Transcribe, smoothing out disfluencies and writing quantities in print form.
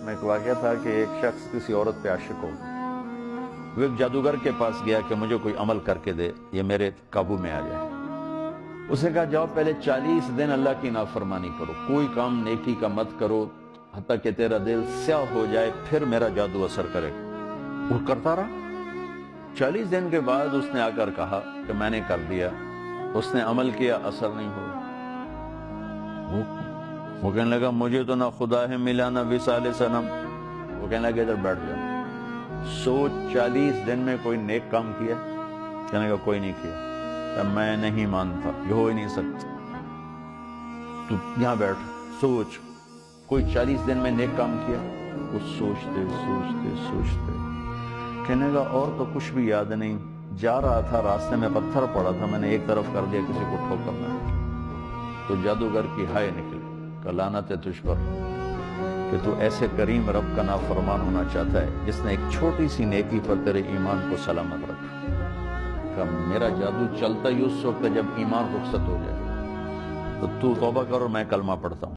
میں ایک واقعہ تھا کہ ایک شخص کسی عورت پہ عاشق ہو، وہ ایک جادوگر کے پاس گیا کہ مجھے کوئی عمل کر کے دے، یہ میرے قابو میں آ جائے۔ اس نے کہا جاؤ پہلے 40 دن اللہ کی نافرمانی کرو، کوئی کام نیکی کا مت کرو حتیٰ کہ تیرا دل سیاہ ہو جائے، پھر میرا جادو اثر کرے۔ وہ کرتا رہا۔ 40 دن کے بعد اس نے آ کر کہا کہ میں نے کر دیا۔ اس نے عمل کیا، اثر نہیں ہوا۔ وہ کہنے لگا مجھے تو نہ خدا ہے ملا نہ وصال صنم۔ وہ کہنے لگا ادھر بیٹھ جا، سوچ 40 دن میں کوئی نیک کام کیا؟ کہنے لگا کوئی نہیں کیا۔ کہ میں نہیں مانتا، یہ ہو ہی نہیں سکتا۔ تو یہاں بیٹھ، سوچ کوئی 40 دن میں نیک کام کیا؟ کچھ سوچتے سوچتے سوچتے کہنے لگا اور تو کچھ بھی یاد نہیں، جا رہا تھا راستے میں پتھر پڑا تھا، میں نے ایک طرف کر دیا، کسی کو ٹھوکر نہ دی۔ تو جادوگر کی ہائے نکلی کہ لعنت ہے تجھ پر کہ تو ایسے کریم رب کا نافرمان ہونا چاہتا ہے جس نے ایک چھوٹی سی نیکی پر تیرے ایمان کو سلامت رکھا۔ کہ میرا جادو چلتا ہی اس وقت جب ایمان رخصت ہو جائے، تو توبہ کر اور میں کلمہ پڑھتا ہوں۔